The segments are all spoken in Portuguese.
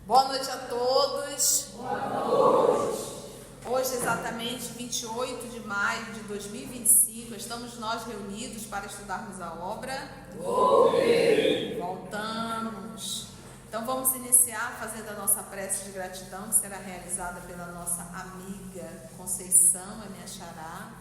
Boa noite a todos. Boa noite. Hoje, exatamente 28 de maio de 2025, estamos nós reunidos para estudarmos a obra. Voltamos. Então vamos iniciar fazendo a nossa prece de gratidão, que será realizada pela nossa amiga Conceição, a minha xará,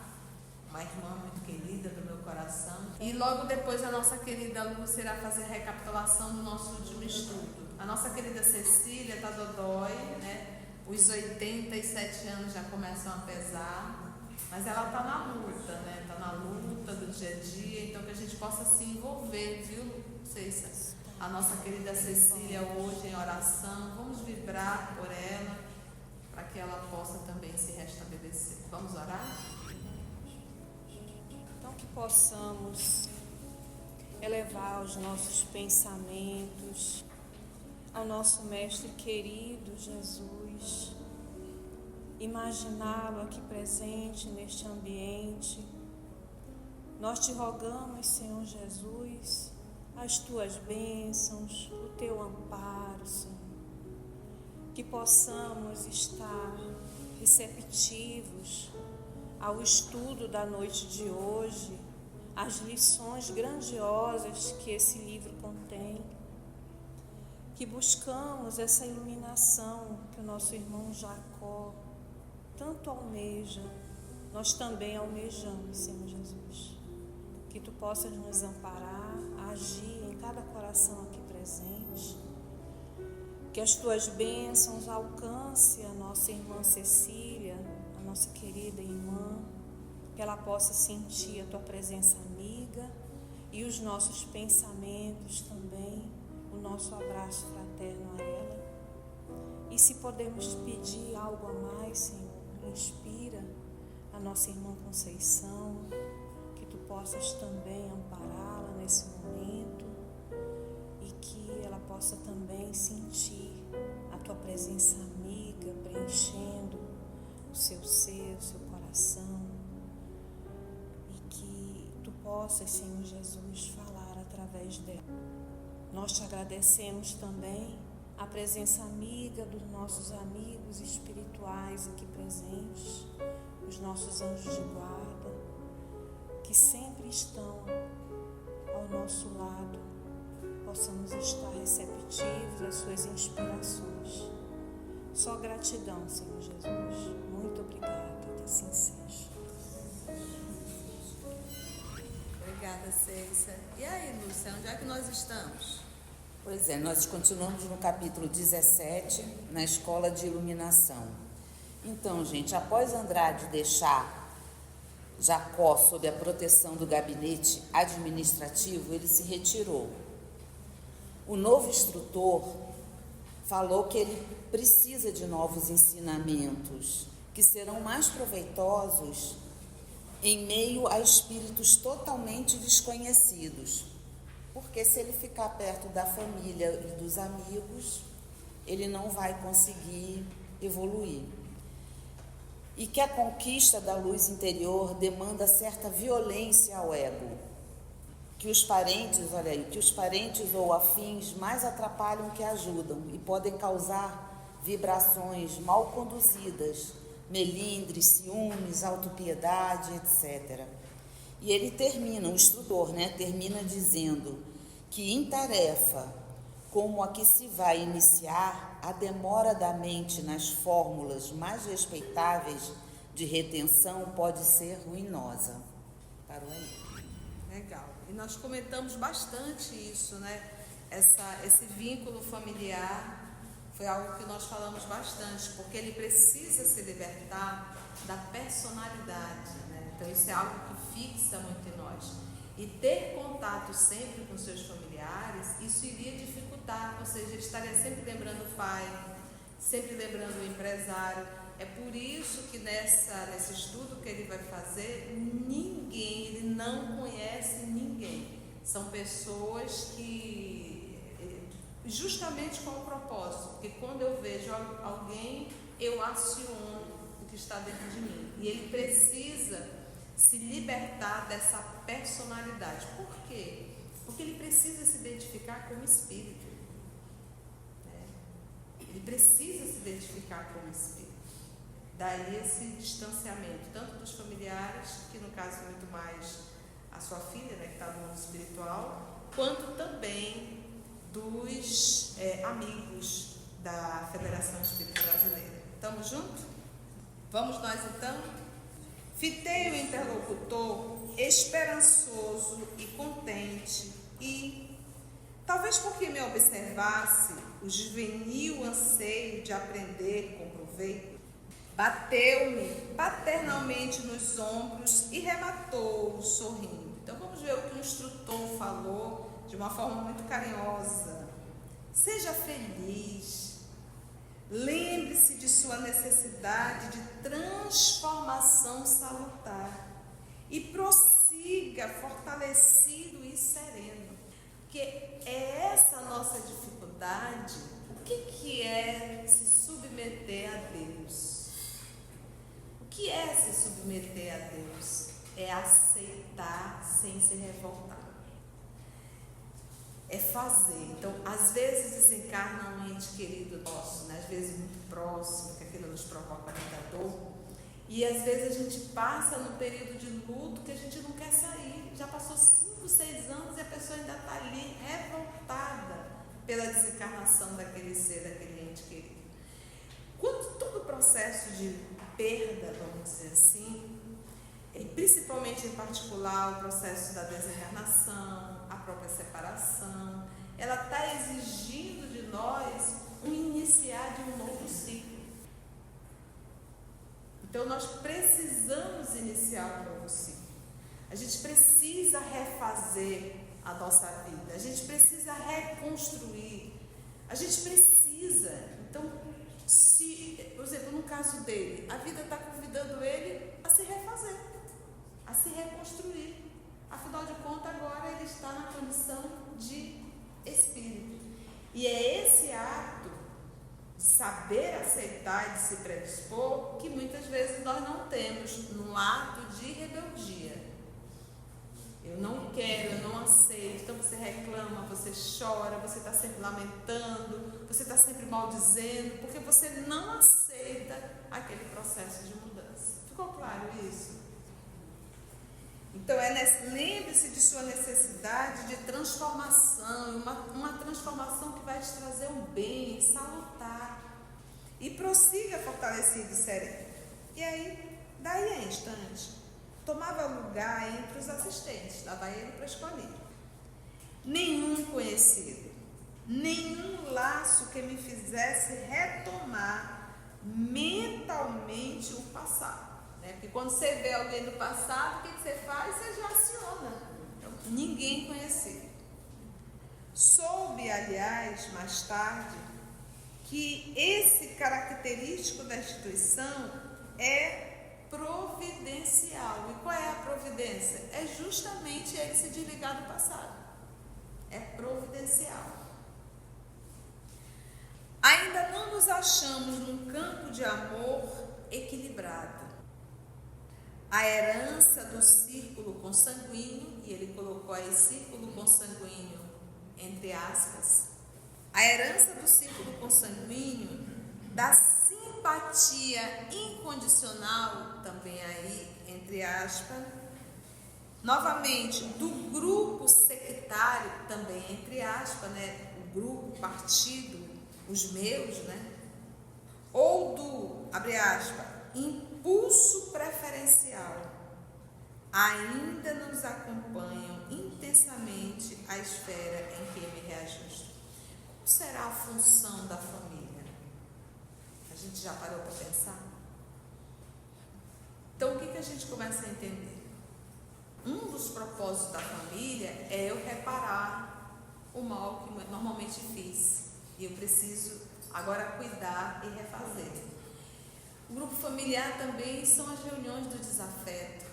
uma irmã muito querida do meu coração. E logo depois a nossa querida Lúcia irá fazer a recapitulação do nosso último estudo. A nossa querida Cecília está dodói, né? Os 87 anos já começam a pesar, mas ela está na luta, né? Está na luta do dia a dia, então que a gente possa se envolver, viu, Cecília? A nossa querida Cecília hoje em oração, vamos vibrar por ela, para que ela possa também se restabelecer. Vamos orar? Então que possamos elevar os nossos pensamentos ao nosso Mestre querido Jesus, imaginá-lo aqui presente neste ambiente. Nós te rogamos, Senhor Jesus, as tuas bênçãos, o teu amparo, Senhor, que possamos estar receptivos ao estudo da noite de hoje, às lições grandiosas que esse livro contém, que buscamos essa iluminação que o nosso irmão Jacó tanto almeja, nós também almejamos, Senhor Jesus. Que tu possas nos amparar, agir em cada coração aqui presente, que as tuas bênçãos alcancem a nossa irmã Cecília, a nossa querida irmã, que ela possa sentir a tua presença amiga e os nossos pensamentos também, o nosso abraço fraterno a ela. E se podemos pedir algo a mais, Senhor, inspira a nossa irmã Conceição, que tu possas também ampará-la nesse momento e que ela possa também sentir a tua presença amiga preenchendo o seu ser, o seu coração, e que tu possas, Senhor Jesus, falar através dela. Nós te agradecemos também a presença amiga dos nossos amigos espirituais aqui presentes, os nossos anjos de guarda, que sempre estão ao nosso lado, possamos estar receptivos às suas inspirações. Só gratidão, Senhor Jesus. Muito obrigada, que assim seja. Obrigada, Ceiça. E aí, Lúcia, onde é que nós estamos? Pois é, nós continuamos no capítulo 17, na Escola de Iluminação. Então, gente, após Andrade deixar Jacó sob a proteção do gabinete administrativo, ele se retirou. O novo instrutor falou que ele precisa de novos ensinamentos, que serão mais proveitosos em meio a espíritos totalmente desconhecidos. Porque se ele ficar perto da família e dos amigos, ele não vai conseguir evoluir. E que a conquista da luz interior demanda certa violência ao ego. Que os parentes, olha aí, que os parentes ou afins mais atrapalham que ajudam e podem causar vibrações mal conduzidas, melindres, ciúmes, autopiedade, etc. E ele termina, o instrutor, termina dizendo que em tarefa como a que se vai iniciar, a demora da mente nas fórmulas mais respeitáveis de retenção pode ser ruinosa. Parou aí. Legal. E nós comentamos bastante isso, né? Esse vínculo familiar foi algo que nós falamos bastante, porque ele precisa se libertar da personalidade, né? Então isso é algo que fixa muito em nós. E ter contato sempre com seus familiares, isso iria dificultar, ou seja, ele estaria sempre lembrando o pai, sempre lembrando o empresário. É por isso que nesse estudo que ele vai fazer, ele não conhece ninguém. São pessoas que, justamente com o propósito, porque quando eu vejo alguém, eu aciono o que está dentro de mim. E ele precisa se libertar dessa personalidade. Por quê? Porque ele precisa se identificar como espírito. Ele precisa se identificar com o espírito. Daí esse distanciamento, tanto dos familiares, que no caso é muito mais a sua filha, né, que está no mundo espiritual, quanto também dos amigos da Federação Espírita Brasileira. Estamos juntos? Vamos nós então? Fitei o interlocutor esperançoso e contente e, talvez porque me observasse o juvenil anseio de aprender com proveito, bateu-me paternalmente nos ombros e rematou sorrindo. Então vamos ver o que o instrutor falou de uma forma muito carinhosa. Seja feliz, lembre-se de sua necessidade de transformação salutar e prossiga fortalecido e sereno. Porque é essa a nossa dificuldade. O que é se submeter a Deus? O que é se submeter a Deus? É aceitar sem se revoltar. É fazer. Então, às vezes desencarna um ente querido nosso, né? Às vezes muito próximo, que aquilo nos provoca muita dor. E às vezes a gente passa no período de luto que a gente não quer sair. Já passou 5, 6 anos e a pessoa ainda está ali revoltada pela desencarnação daquele ser, daquele ente querido. Quando todo o processo de perda, vamos dizer assim, e principalmente em particular o processo da desencarnação, a própria separação, ela está exigindo de nós um iniciar de um novo ciclo. Então nós precisamos iniciar um novo ciclo. A gente precisa refazer a nossa vida, a gente precisa reconstruir, a gente precisa. Então, se, por exemplo, no caso dele, a vida está convidando ele a se refazer, a se reconstruir. Afinal de contas, agora ele está na condição de espírito. E é esse ato de saber aceitar e de se predispor que muitas vezes nós não temos num ato de rebeldia. Eu não quero, eu não aceito. Então você reclama, você chora, você está sempre lamentando, você está sempre maldizendo, porque você não aceita aquele processo de mudança. Ficou claro isso? Então, lembre-se de sua necessidade de transformação, uma transformação que vai te trazer um bem salutar. E prossiga fortalecido e sereno. E aí, daí a instante, tomava lugar entre os assistentes, dava ele para escolher. Nenhum conhecido, nenhum laço que me fizesse retomar mentalmente o passado. Porque quando você vê alguém do passado, o que você faz? Você já aciona. Então, ninguém conhecido. Soube, aliás, mais tarde, que esse característico da instituição é providencial. E qual é a providência? É justamente ele se desligar do passado. É providencial. Ainda não nos achamos num campo de amor equilibrado. A herança do círculo consanguíneo, e ele colocou aí círculo consanguíneo entre aspas, a herança do círculo consanguíneo, da simpatia incondicional, também aí entre aspas, novamente, do grupo sectário, também entre aspas, né? O grupo, partido, os meus, né? Ou do, abre aspas, impulso preferencial, ainda nos acompanham intensamente a esfera em que me reajusto. Como será a função da família? A gente já parou para pensar? Então, o que a gente começa a entender? Um dos propósitos da família é eu reparar o mal que normalmente fiz. E eu preciso agora cuidar e refazer. O grupo familiar também são as reuniões do desafeto,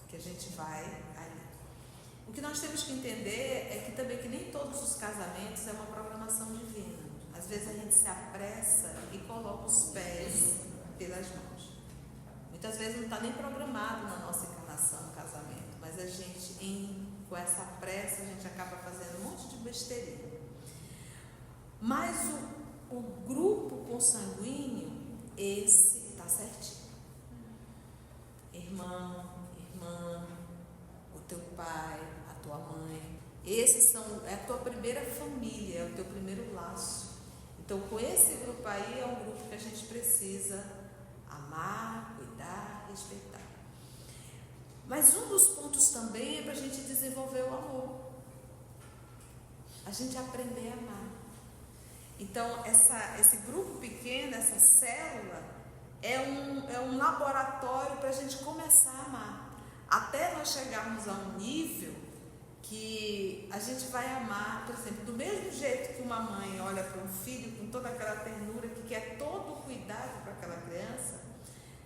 que a gente vai ali. O que nós temos que entender é que também que nem todos os casamentos é uma programação divina. Às vezes a gente se apressa e coloca os pés pelas mãos. Muitas vezes não está nem programado na nossa encarnação o casamento, mas a gente, com essa pressa, a gente acaba fazendo um monte de besteirinha. Mas O grupo consanguíneo, esse está certinho. Irmão, irmã, o teu pai, a tua mãe, é a tua primeira família, é o teu primeiro laço. Então, com esse grupo aí, é um grupo que a gente precisa amar, cuidar, respeitar. Mas um dos pontos também é para a gente desenvolver o amor. A gente aprender a amar. Então, esse grupo pequeno, essa célula, é um laboratório para a gente começar a amar. Até nós chegarmos a um nível que a gente vai amar, por exemplo, do mesmo jeito que uma mãe olha para um filho com toda aquela ternura, que quer todo o cuidado para aquela criança,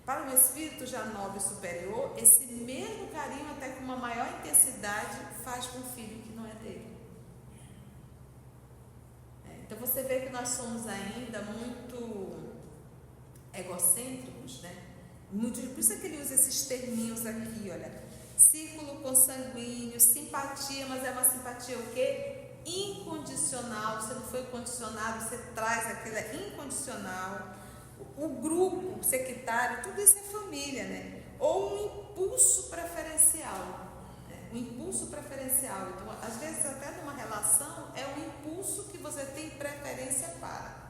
para um espírito já nobre e superior, esse mesmo carinho, até com uma maior intensidade, faz com o filho que não é dele. Então você vê que nós somos ainda muito egocêntricos, né? Por isso é que ele usa esses terminhos aqui, olha. Círculo consanguíneo, simpatia, mas é uma simpatia o quê? Incondicional. Você não foi condicionado, você traz aquilo, é incondicional. O grupo sectário, tudo isso é família, né? Ou um impulso preferencial. Um impulso preferencial. Então, às vezes, até numa relação, é um impulso que você tem preferência para.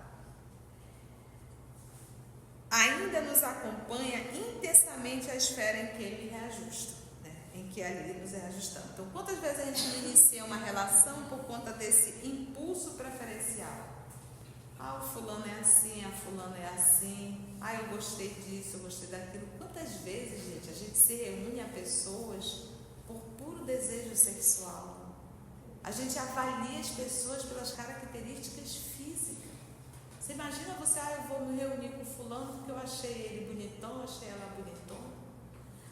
Ainda nos acompanha intensamente a esfera em que ele reajusta, né? Em que ali nos reajustamos. Então, quantas vezes a gente inicia uma relação por conta desse impulso preferencial? Ah, o fulano é assim, a fulana é assim. Ah, eu gostei disso, eu gostei daquilo. Quantas vezes, gente, a gente se reúne a pessoas por puro desejo sexual? A gente avalia as pessoas pelas características físicas. Você imagina você, eu vou me reunir com fulano porque eu achei ele bonitão, achei ela bonitona.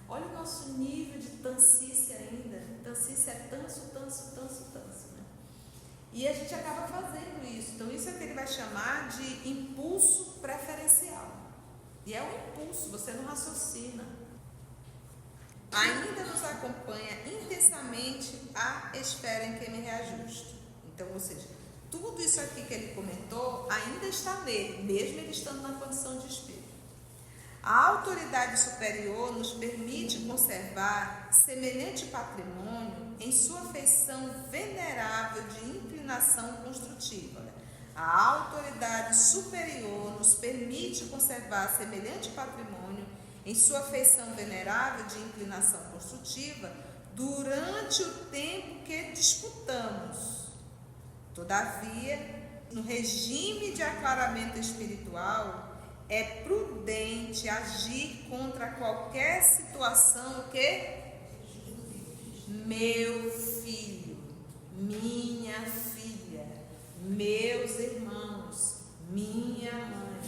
Olha o nosso nível de tancice ainda. Tancice é tanso, né? E a gente acaba fazendo isso. Então, isso é o que ele vai chamar de impulso preferencial. E é um impulso, você não raciocina. Ainda nos acompanha intensamente a esfera em que me reajusto. Então, ou seja, tudo isso aqui que ele comentou ainda está nele, mesmo ele estando na condição de espírito. A autoridade superior nos permite conservar semelhante patrimônio em sua feição venerável de inclinação construtiva. A autoridade superior nos permite conservar semelhante patrimônio em sua feição venerável de inclinação construtiva durante o tempo que disputamos. Todavia, no regime de aclaramento espiritual, é prudente agir contra qualquer situação que meu filho, minha filha, meus irmãos, minha mãe.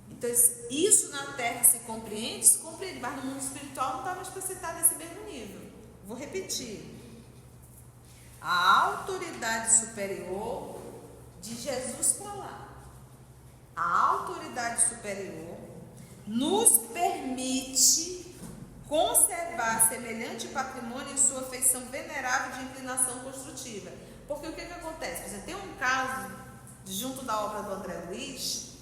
Então, isso na Terra se compreende, mas no mundo espiritual não está mais para citar nesse mesmo nível. Vou repetir. A autoridade superior de Jesus para lá. A autoridade superior nos permite conservar semelhante patrimônio em sua feição venerável de inclinação construtiva. Porque o que acontece? Por exemplo, tem um caso junto da obra do André Luiz,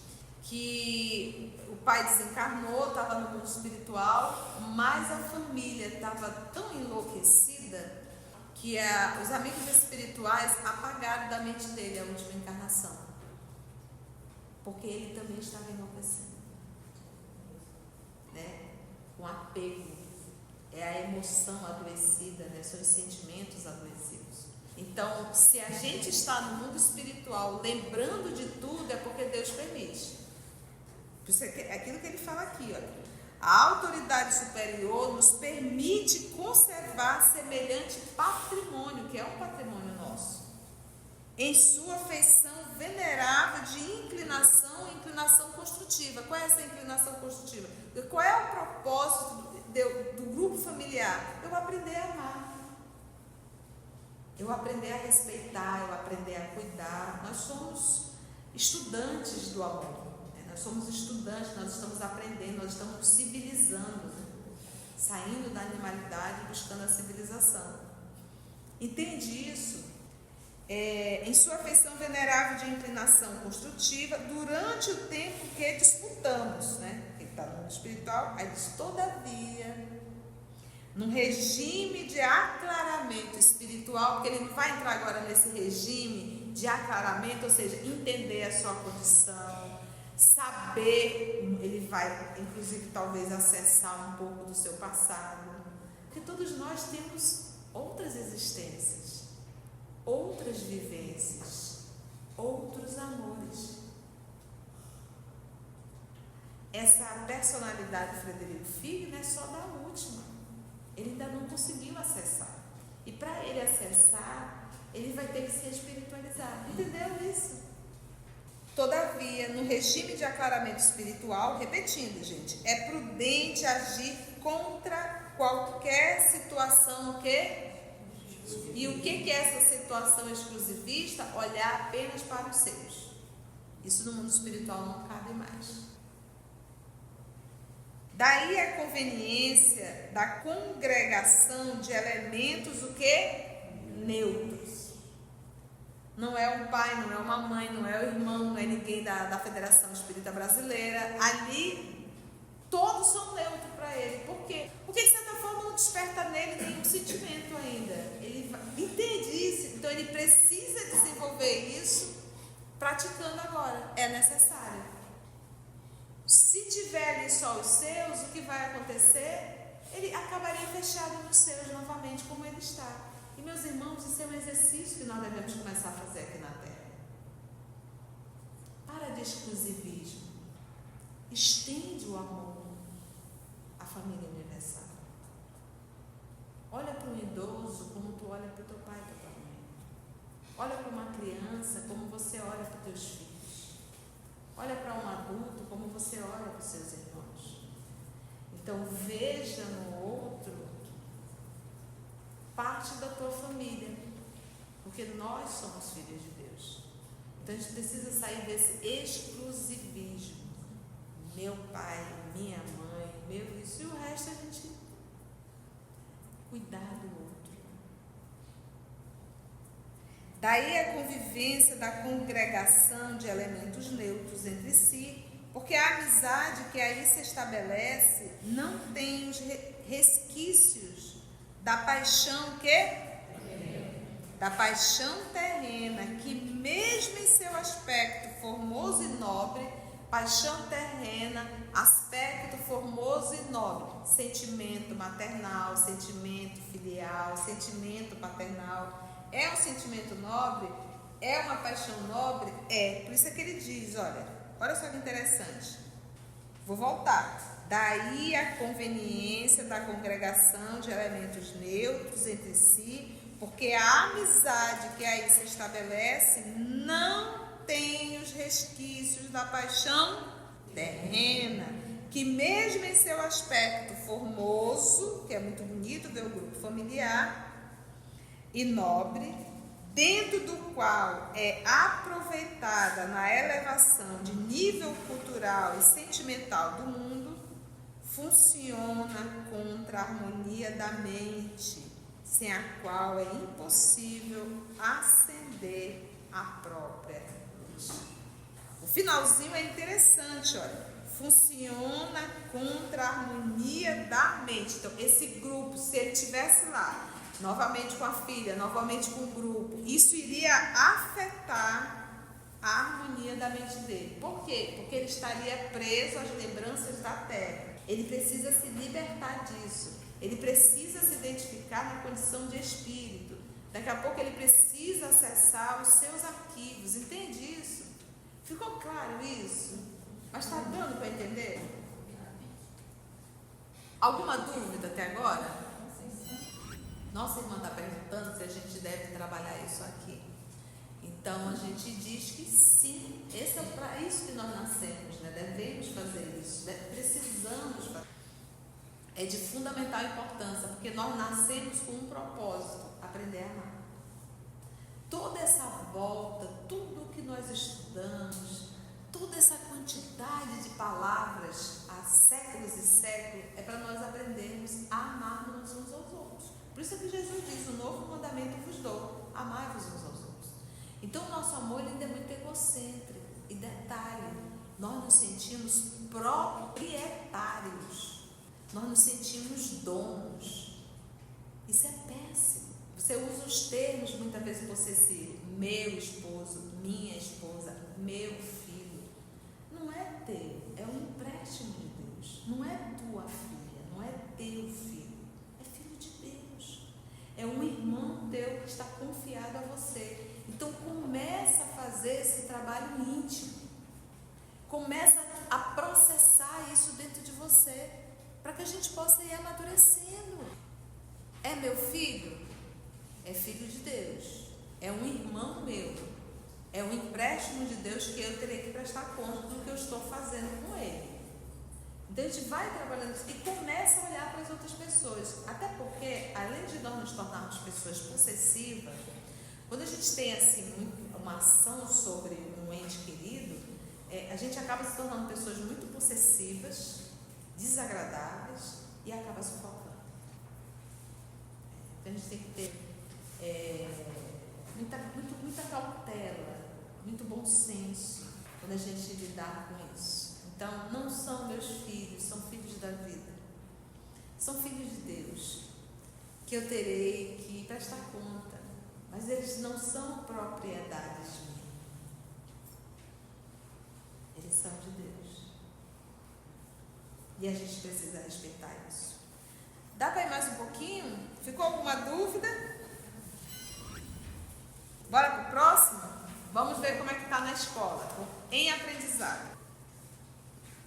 que o pai desencarnou, estava no mundo espiritual, mas a família estava tão enlouquecida que os amigos espirituais apagaram da mente dele a última encarnação. Porque ele também estava enlouquecendo, né? Com apego, é a emoção adoecida, né? São os sentimentos adoecidos. Então, se a gente está no mundo espiritual lembrando de tudo, é porque Deus permite. É aquilo que ele fala aqui, olha. A autoridade superior nos permite conservar semelhante patrimônio, que é um patrimônio nosso, em sua feição venerável de inclinação construtiva. Qual é essa inclinação construtiva? Qual é o propósito do grupo familiar? Eu aprender a amar, eu aprender a respeitar, eu aprender a cuidar. Nós somos estudantes do amor, né? Nós somos estudantes, nós estamos aprendendo, nós estamos civilizando, né? Saindo da animalidade e buscando a civilização. Entende isso? em sua afeição venerável de inclinação construtiva, durante o tempo que disputamos, né? Ele está no mundo espiritual, aí diz, todavia, num regime de aclaramento espiritual, porque ele não vai entrar agora nesse regime de aclaramento, ou seja, entender a sua condição, saber, ele vai, inclusive, talvez acessar um pouco do seu passado, porque todos nós temos outras existências, outras vivências, outros amores. Essa personalidade de Frederico Figues não é só da última. Ele ainda não conseguiu acessar. E para ele acessar, ele vai ter que ser espiritualizado. Entendeu isso? Todavia, no regime de aclaramento espiritual, repetindo, gente, é prudente agir contra qualquer situação, o quê? E o que é essa situação exclusivista? Olhar apenas para os seus. Isso no mundo espiritual não cabe mais. Daí a conveniência da congregação de elementos, o quê? Neutros. Não é um pai, não é uma mãe, não é o irmão, não é ninguém da Federação Espírita Brasileira. Ali, todos são neutros para ele. Por quê? Porque, de certa forma, não desperta nele nenhum sentimento ainda. Ele entende isso, então ele precisa desenvolver isso praticando agora. É necessário. Se tiver ali só os seus, o que vai acontecer? Ele acabaria fechado nos seus novamente, como ele está. E, meus irmãos, isso é um exercício que nós devemos começar a fazer aqui na Terra. Para de exclusivismo. Estende o amor à família universal. Olha para um idoso como tu olha para o teu pai e tua mãe. Olha para uma criança como você olha para os teus filhos. Olha para um adulto como você olha para os seus irmãos. Então, veja no outro parte da tua família, porque nós somos filhos de Deus. Então, a gente precisa sair desse exclusivismo. Meu pai, minha mãe, meu isso, e o resto a gente cuidar do outro. Daí a convivência da congregação de elementos neutros entre si, porque a amizade que aí se estabelece não tem os resquícios da paixão da paixão terrena, que mesmo em seu aspecto formoso e nobre, paixão terrena, aspecto formoso e nobre, sentimento maternal, sentimento filial, sentimento paternal, é um sentimento nobre? É uma paixão nobre? É. Por isso é que ele diz, olha só que interessante. Vou voltar. Daí a conveniência da congregação de elementos neutros entre si, porque a amizade que aí se estabelece não tem os resquícios da paixão terrena, que mesmo em seu aspecto formoso, que é muito bonito ver o grupo familiar, e nobre, dentro do qual é aproveitada na elevação de nível cultural e sentimental do mundo, funciona contra a harmonia da mente, sem a qual é impossível acender a própria luz. O finalzinho é interessante, funciona contra a harmonia da mente. Então, esse grupo, se ele estivesse lá, novamente com a filha, novamente com o grupo, isso iria afetar a harmonia da mente dele. Por quê? Porque ele estaria preso às lembranças da terra. Ele precisa se libertar disso. Ele precisa se identificar na condição de espírito. Daqui a pouco ele precisa acessar os seus arquivos. Entende isso? Ficou claro isso? Mas está dando para entender? Alguma dúvida até agora? Nossa irmã está perguntando se a gente deve trabalhar isso aqui. Então a gente diz que sim, esse é para isso que nós nascemos, né? Devemos fazer isso, precisamos fazer. É de fundamental importância, porque nós nascemos com um propósito, aprender a amar. Toda essa volta, tudo que nós estudamos, toda essa quantidade de palavras há séculos e séculos, é para nós aprendermos a amar uns aos outros. Por isso é que Jesus diz, o novo mandamento vos dou, amai-vos uns aos outros. Então o nosso amor ainda é muito egocêntrico. E detalhe, nós nos sentimos proprietários, nós nos sentimos donos. Isso é péssimo. Você usa os termos muitas vezes possessivos: meu esposo, minha esposa, meu filho. Não é teu, é um empréstimo de Deus. Não é tua filha, não é teu filho, é filho de Deus. É um irmão teu que está confiado a você. Então começa a fazer esse trabalho íntimo. Começa a processar isso dentro de você, para que a gente possa ir amadurecendo. É meu filho? É filho de Deus. É um irmão meu. É um empréstimo de Deus que eu terei que prestar conta do que eu estou fazendo com ele. Então a gente vai trabalhando isso e começa a olhar para as outras pessoas. Até porque, além de nós nos tornarmos pessoas possessivas, quando a gente tem assim uma ação sobre um ente querido, a gente acaba se tornando pessoas muito possessivas, desagradáveis e acaba sufocando. Então a gente tem que ter muita cautela, muito bom senso quando a gente lidar com isso. Então, não são meus filhos, são filhos da vida. São filhos de Deus, que eu terei que prestar conta, mas eles não são propriedades minhas. Eles são de Deus. E a gente precisa respeitar isso. Dá para ir mais um pouquinho? Ficou alguma dúvida? Bora para o próximo? Vamos ver como é que está na escola, em aprendizado.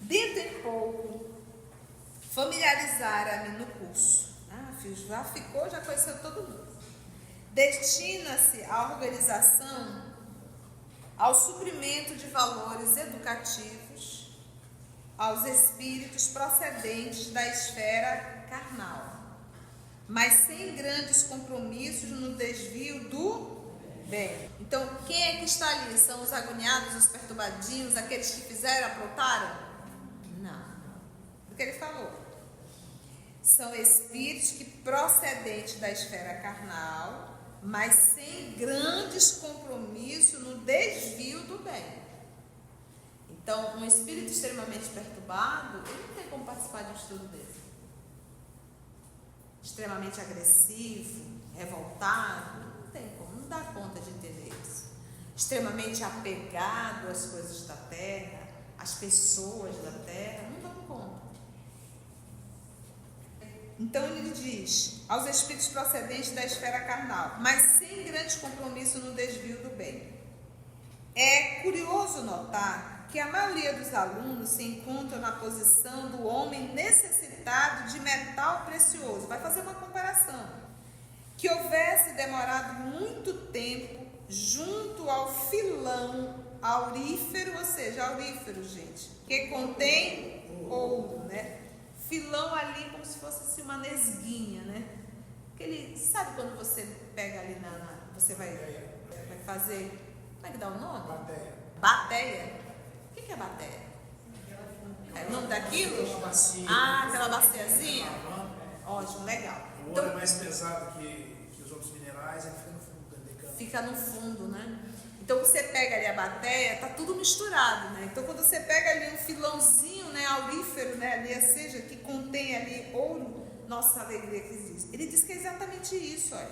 Dentro em pouco, familiarizar-me no curso. Filho, já ficou, já conheceu todo mundo. Destina-se a organização ao suprimento de valores educativos aos espíritos procedentes da esfera carnal, mas sem grandes compromissos no desvio do bem. Então, quem é que está ali? São os agoniados, os perturbadinhos, aqueles que fizeram, aprontaram? Não. O que ele falou? São espíritos que procedentes da esfera carnal, mas sem grandes compromissos no desvio do bem. Então, um espírito extremamente perturbado, ele não tem como participar de um estudo desse. Extremamente agressivo, revoltado, não tem como, não dá conta de entender isso. Extremamente apegado às coisas da terra, às pessoas da terra, não dão conta. Então ele diz, aos espíritos procedentes da esfera carnal, mas sem grande compromisso no desvio do bem. É curioso notar que a maioria dos alunos se encontra na posição do homem necessitado de metal precioso. Vai fazer uma comparação. Que houvesse demorado muito tempo junto ao filão aurífero, ou seja, aurífero, gente, que contém ouro, né? Filão ali como se fosse assim, uma nesguinha, né? Aquele, sabe quando você pega ali você vai fazer, como é que dá o nome? Bateia. O que é bateia? É o nome daquilo? Aquela baciazinha? Ótimo, legal. O ouro é mais pesado que os outros minerais, ele fica no fundo. Fica no fundo, né? Então você pega ali a bateia, tá tudo misturado, né? Então quando você pega ali um filãozinho, né, aurífero, né, ali, ou seja, que contém ali ouro, nossa alegria que existe. Ele diz que é exatamente isso, olha.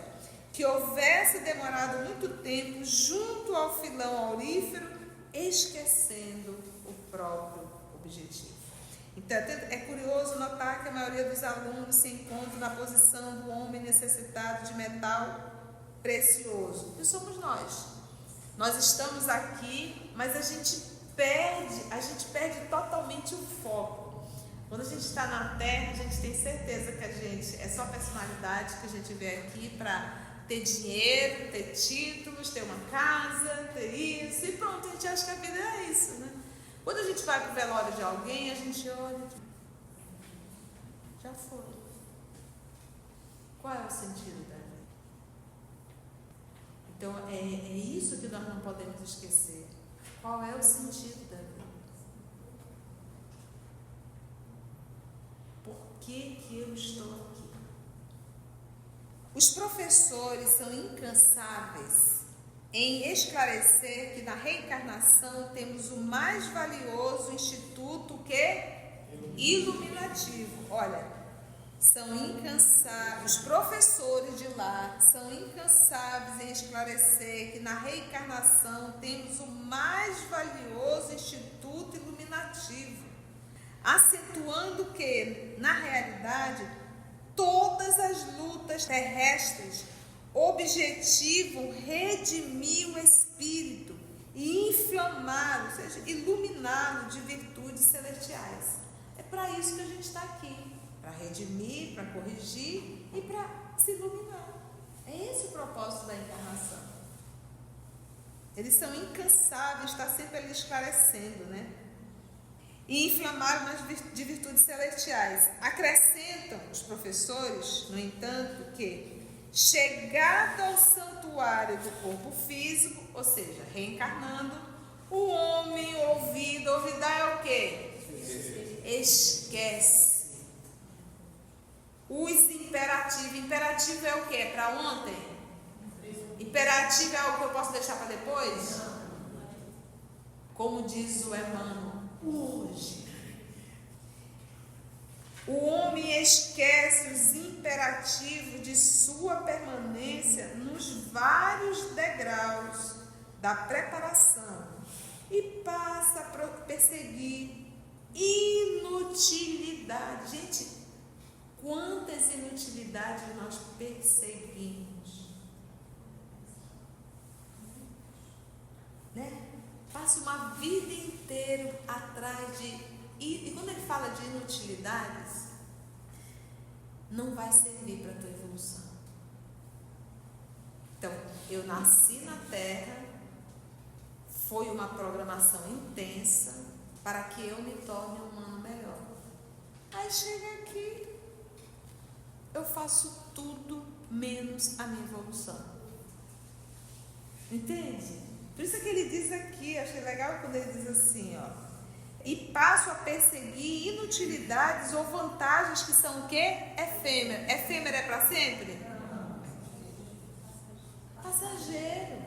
Que houvesse demorado muito tempo junto ao filão aurífero, esquecendo o próprio objetivo. Então é curioso notar que a maioria dos alunos se encontra na posição do homem necessitado de metal precioso. E somos nós. Nós estamos aqui, mas a gente perde totalmente o foco. Quando a gente está na Terra, a gente tem certeza que a gente é só personalidade, que a gente veio aqui para ter dinheiro, ter títulos, ter uma casa, ter isso, e pronto, a gente acha que a vida é isso, né? Quando a gente vai para o velório de alguém, a gente olha, já foi. Qual é o sentido da vida? Então, é isso que nós não podemos esquecer. Qual é o sentido da vida? Por que eu estou aqui? Os professores são incansáveis em esclarecer que na reencarnação temos o mais valioso instituto iluminativo. Olha, são incansáveis, os professores de lá são incansáveis em esclarecer que na reencarnação temos o mais valioso instituto iluminativo, acentuando que, na realidade, todas as lutas terrestres objetivam redimir o espírito e inflamá-lo, ou seja, iluminá-lo de virtudes celestiais. É para isso que a gente está aqui, para redimir, para corrigir e para se iluminar. É esse o propósito da encarnação. Eles são incansáveis, está sempre ali esclarecendo, né? E inflamaram de virtudes celestiais. Acrescentam os professores, no entanto, que chegado ao santuário do corpo físico, ou seja, reencarnando, o homem olvidar é o quê? Esquece. Os imperativos. Imperativo é o quê? Para ontem? Imperativo é algo que eu posso deixar para depois? Como diz o Emmanuel, hoje. O homem esquece os imperativos de sua permanência nos vários degraus da preparação e passa a perseguir inutilidade. Gente, quantas inutilidades nós perseguimos, né? Passa uma vida inteira atrás de... E quando ele fala de inutilidades, não vai servir para a tua evolução. Então, eu nasci na Terra, foi uma programação intensa para que eu me torne um humano melhor. Aí chega aqui, eu faço tudo menos a minha evolução. Entende? Por isso que ele diz aqui, achei legal quando ele diz assim, ó. E passo a perseguir inutilidades ou vantagens que são o quê? Efêmero. Efêmero é para sempre? Não. Passageiro.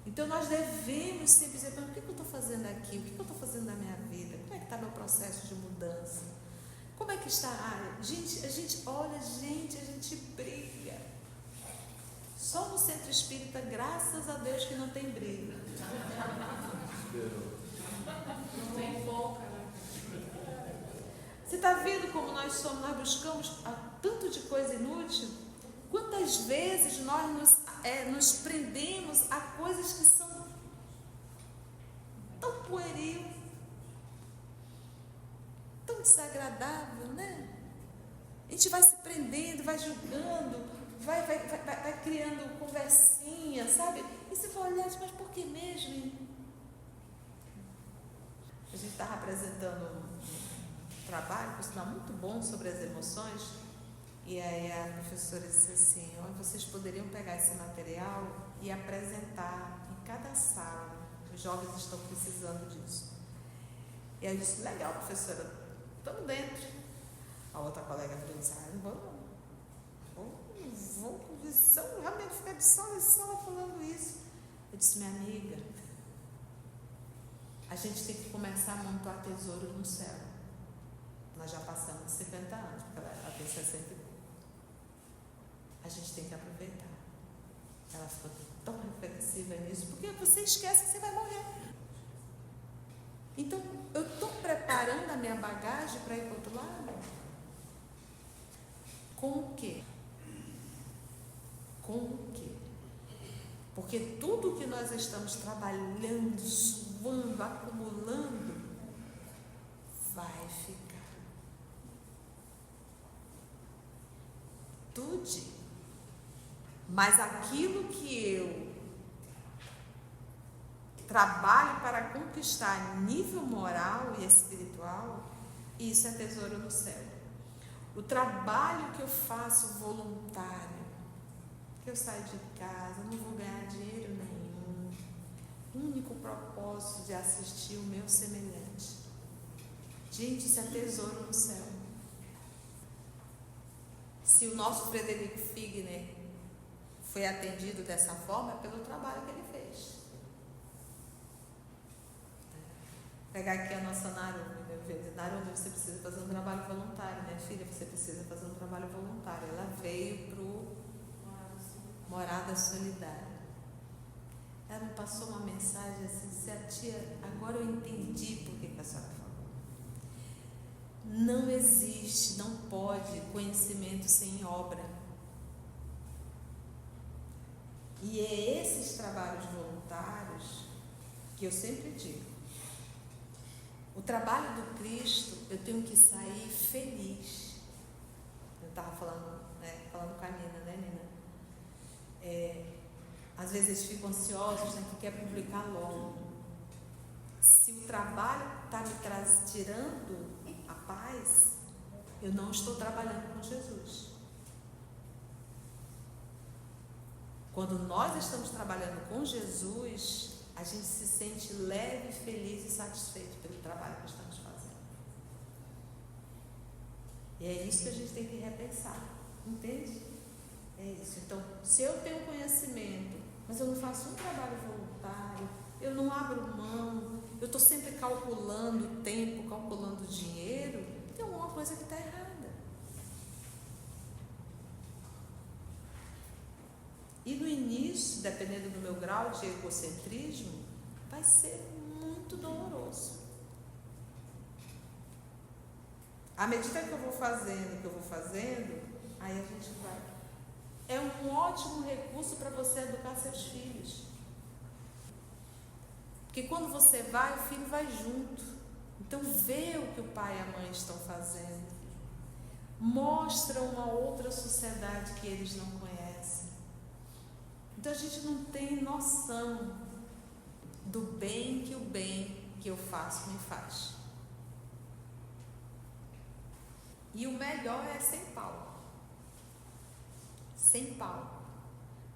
Então nós devemos sempre dizer, mas o que eu estou fazendo aqui? O que eu estou fazendo na minha vida? Como é que está meu processo de mudança? Como é que está a área? Gente, a gente briga. Só no centro espírita, graças a Deus, que não tem briga. Não tem boca, né? Você está vendo como nós buscamos tanto de coisa inútil? Quantas vezes nós nos prendemos a coisas que são tão pueril, tão desagradável, né? A gente vai se prendendo, vai julgando, vai criando conversinha, sabe? E você vai olhar, mas por que mesmo? A gente estava apresentando um trabalho, por sinal, muito bom sobre as emoções, e aí a professora disse assim, vocês poderiam pegar esse material e apresentar em cada sala, os jovens estão precisando disso. E aí eu disse, legal, professora, estamos dentro. A outra colega falou assim, não vou com lição, realmente ficar de sala falando isso. Eu disse, minha amiga, a gente tem que começar a montar tesouro no céu. Nós já passamos de 50 anos, porque ela tem 60. A gente tem que aproveitar. Ela ficou tão reflexiva nisso, porque você esquece que você vai morrer. Então, eu estou preparando a minha bagagem para ir para o outro lado? Com o quê? Com o quê? Porque tudo que nós estamos trabalhando, suando, acumulando, vai ficar. Tudo. Mas aquilo que eu trabalho para conquistar nível moral e espiritual, isso é tesouro no céu. O trabalho que eu faço voluntário, que eu saio de casa, não vou ganhar dinheiro nenhum, único propósito de assistir o meu semelhante. Gente, isso é tesouro no céu. Se o nosso Frederico Figner foi atendido dessa forma pelo trabalho que ele fez. Pegar aqui a nossa Narune, Narune, você precisa fazer um trabalho voluntário, minha filha, você precisa fazer um trabalho voluntário. Ela veio para o Morada Solidária. Ela me passou uma mensagem assim, se a tia, agora eu entendi por que a senhora falou. Não existe, não pode conhecimento sem obra. E é esses trabalhos voluntários que eu sempre digo. O trabalho do Cristo, eu tenho que sair feliz. Eu estava falando com a Nina, né, Nina? Às vezes eles ficam ansiosos, né, que quer publicar logo. Se o trabalho está me tirando a paz, eu não estou trabalhando com Jesus. Quando nós estamos trabalhando com Jesus, a gente se sente leve, feliz e satisfeito pelo trabalho que estamos fazendo. E é isso que a gente tem que repensar, entende? É isso. Então, se eu tenho conhecimento, mas eu não faço um trabalho voluntário, eu não abro mão, eu estou sempre calculando tempo, calculando dinheiro, tem alguma coisa que está errada. E no início, dependendo do meu grau de egocentrismo, vai ser muito doloroso. À medida que eu vou fazendo, aí a gente vai. É um ótimo recurso para você educar seus filhos. Porque quando você vai, o filho vai junto. Então vê o que o pai e a mãe estão fazendo. Mostra uma outra sociedade que eles não conhecem. Então a gente não tem noção do bem que eu faço me faz. E o melhor é sem pau. Sem pau.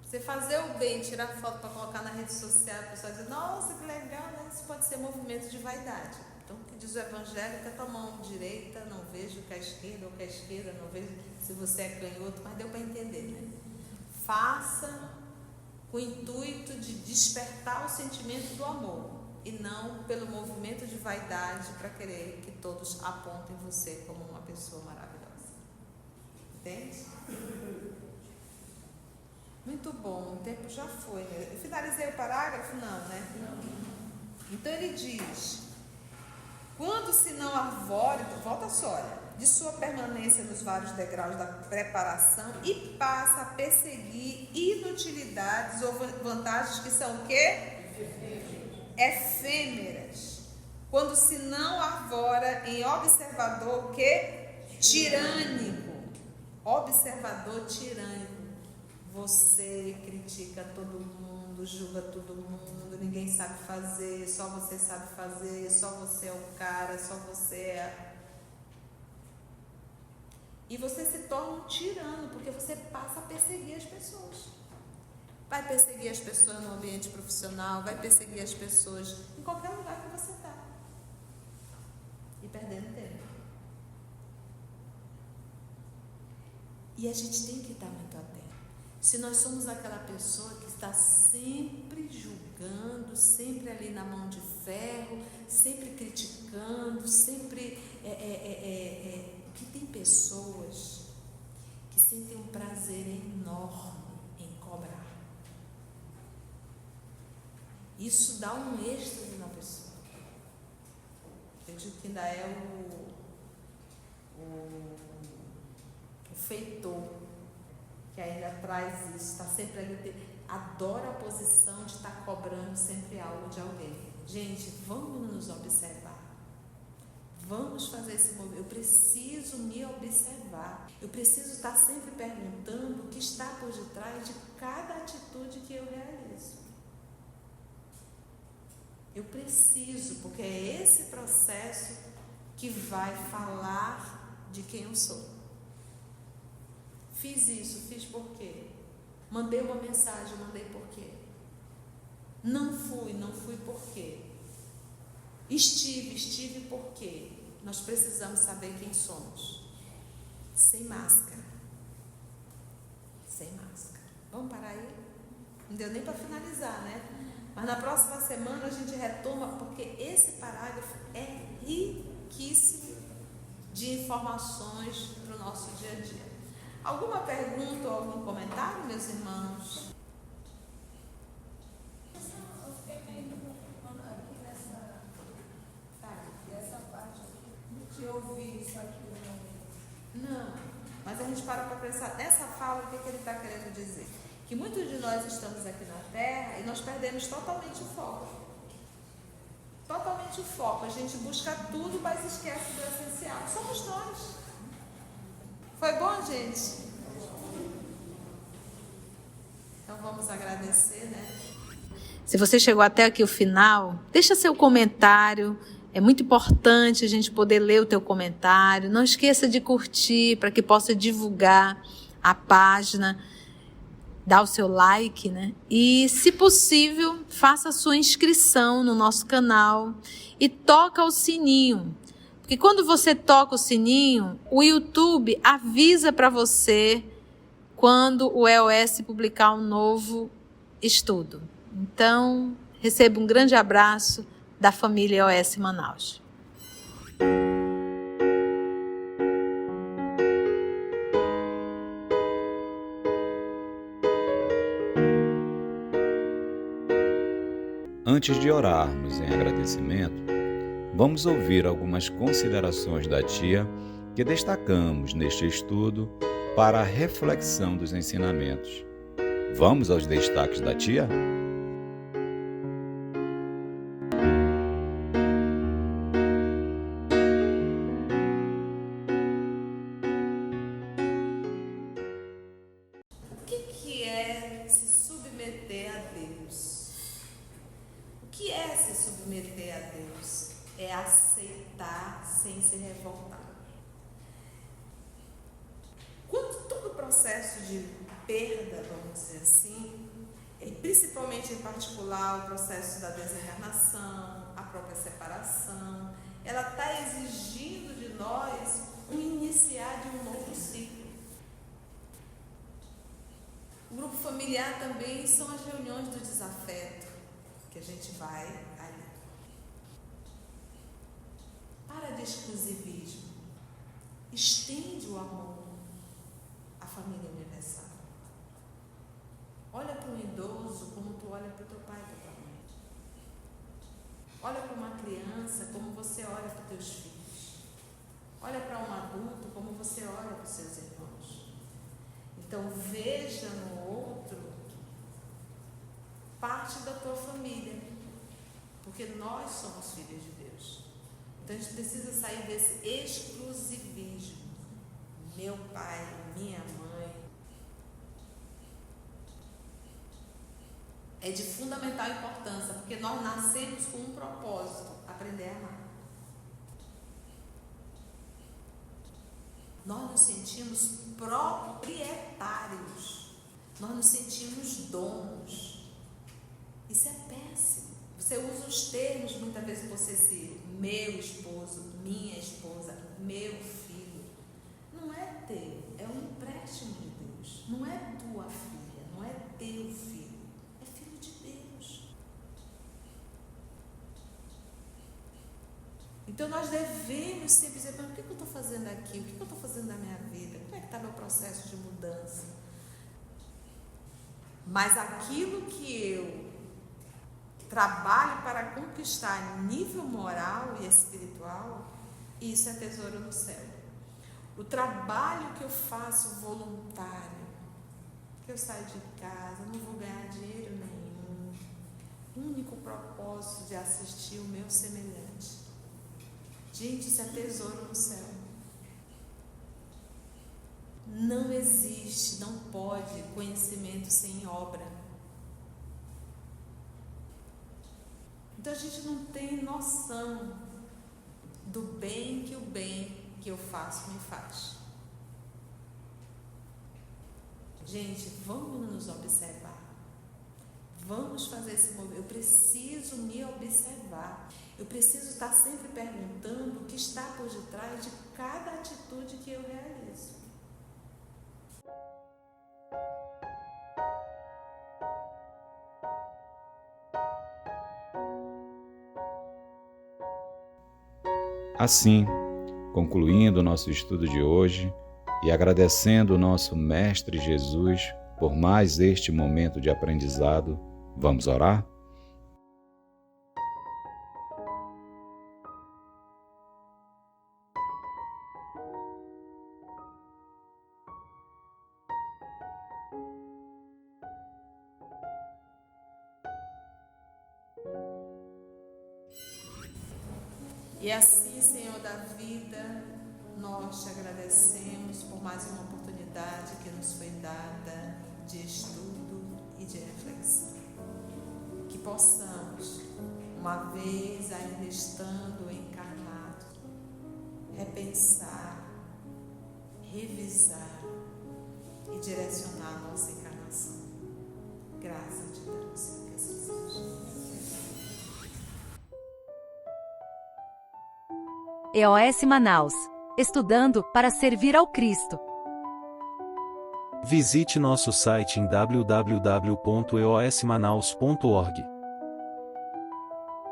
Você fazer o bem, tirar foto para colocar na rede social, a pessoa diz, nossa, que legal, né? Isso pode ser movimento de vaidade. Então, o que diz o Evangelho, que a tua mão direita, não vejo que a esquerda, ou que a esquerda, não vejo se você é canhoto, mas deu para entender, né? Faça com o intuito de despertar o sentimento do amor, e não pelo movimento de vaidade para querer que todos apontem você como uma pessoa maravilhosa. Entende? Muito bom, o tempo já foi, né? Eu finalizei o parágrafo? Não, né? Então ele diz, quando se não arvore, volta só, olha, de sua permanência nos vários degraus da preparação e passa a perseguir inutilidades ou vantagens que são o quê? Efêmeras. Quando se não arvora em observador o quê? Tirânico. Observador tirânico. Você critica todo mundo, julga todo mundo, ninguém sabe fazer, só você sabe fazer, só você é o cara, só você é... E você se torna um tirano, porque você passa a perseguir as pessoas. Vai perseguir as pessoas no ambiente profissional, vai perseguir as pessoas em qualquer lugar que você está. E perdendo tempo. E a gente tem que estar muito atento. Se nós somos aquela pessoa que está sempre julgando, sempre ali na mão de ferro, sempre criticando, sempre... que tem pessoas que sentem um prazer enorme em cobrar. Isso dá um êxtase na pessoa. Eu digo que ainda é o feitor que ainda traz isso, está sempre ali, adora a posição de estar cobrando sempre algo de alguém. Gente, vamos nos observar. Vamos fazer esse movimento. Eu preciso me observar. Eu preciso estar sempre perguntando o que está por detrás de cada atitude que eu realizo. Eu preciso, porque é esse processo que vai falar de quem eu sou. Fiz isso, fiz por quê? Mandei uma mensagem, mandei por quê? Não fui por quê? Estive por quê? Nós precisamos saber quem somos. Sem máscara. Sem máscara. Vamos parar aí? Não deu nem para finalizar, né? Mas na próxima semana a gente retoma, porque esse parágrafo é riquíssimo de informações para o nosso dia a dia. Alguma pergunta ou algum comentário, meus irmãos? Não, mas a gente para pensar nessa fala, o que ele está querendo dizer? Que muitos de nós estamos aqui na Terra e nós perdemos totalmente o foco. Totalmente o foco. A gente busca tudo, mas esquece do essencial. Somos nós. Foi bom, gente? Então vamos agradecer, né? Se você chegou até aqui o final, deixa seu comentário. É muito importante a gente poder ler o teu comentário. Não esqueça de curtir para que possa divulgar a página, dar o seu like, né? E, se possível, faça a sua inscrição no nosso canal e toca o sininho. Porque quando você toca o sininho, o YouTube avisa para você quando o EOS publicar um novo estudo. Então, receba um grande abraço da família EOS Manaus. Antes de orarmos em agradecimento, vamos ouvir algumas considerações da tia que destacamos neste estudo para a reflexão dos ensinamentos. Vamos aos destaques da tia? O que é se submeter a Deus? O que é se submeter a Deus? É aceitar sem se revoltar. Quando todo o processo de perda, vamos dizer assim, e principalmente em particular o processo da desencarnação, a própria separação, ela está exigindo de nós um iniciar de um novo ciclo. O grupo familiar também são as reuniões do desafeto, que a gente vai ali. Para de exclusivismo. Estende o amor à família universal. Olha para um idoso como tu olha para o teu pai e tua mãe. Olha para uma criança como você olha para os teus filhos. Olha para um adulto como você olha para os seus irmãos. Então veja no outro parte da tua família, porque nós somos filhos de Deus. Então a gente precisa sair desse exclusivismo. Meu pai, minha mãe. É de fundamental importância, porque nós nascemos com um propósito: aprender a amar. Nós nos sentimos proprietários, nós nos sentimos donos. Isso é péssimo. Você usa os termos muitas vezes possessivos: meu esposo, minha esposa, meu filho. Não é teu, é um empréstimo de Deus. Não é tua filha, não é teu filho, é filho de Deus. Então nós devemos sempre dizer: mas o que eu estou fazendo aqui? O que eu estou fazendo na minha vida? Como é que está meu processo de mudança? Mas aquilo que eu trabalho para conquistar nível moral e espiritual, isso é tesouro no céu. O trabalho que eu faço voluntário, que eu saio de casa, não vou ganhar dinheiro nenhum, único propósito de assistir o meu semelhante. Gente, isso é tesouro no céu. Não existe, não pode conhecimento sem obra. Então a gente não tem noção do bem que o bem que eu faço me faz. Gente, vamos nos observar. Vamos fazer esse movimento. Eu preciso me observar. Eu preciso estar sempre perguntando o que está por detrás de cada atitude que eu realizo. Assim, concluindo o nosso estudo de hoje e agradecendo o nosso Mestre Jesus por mais este momento de aprendizado, vamos orar? E assim, Senhor da vida, nós te agradecemos por mais uma oportunidade que nos foi dada de estudo e de reflexão. Que possamos, uma vez ainda estando encarnado, repensar, revisar e direcionar a nossa encarnação. Graças te damos, Senhor, que assim seja. EOS Manaus. Estudando para servir ao Cristo. Visite nosso site em www.eosmanaus.org.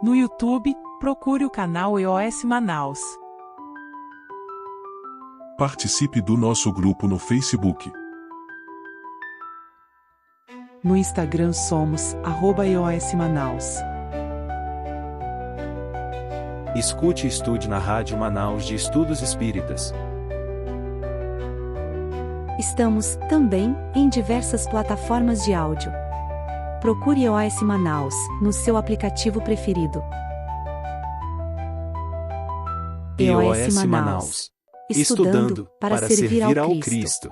No YouTube, procure o canal EOS Manaus. Participe do nosso grupo no Facebook. No Instagram somos @EOS Manaus. Escute e estude na Rádio Manaus de Estudos Espíritas. Estamos, também, em diversas plataformas de áudio. Procure EOS Manaus, no seu aplicativo preferido. EOS Manaus. Estudando para servir ao Cristo.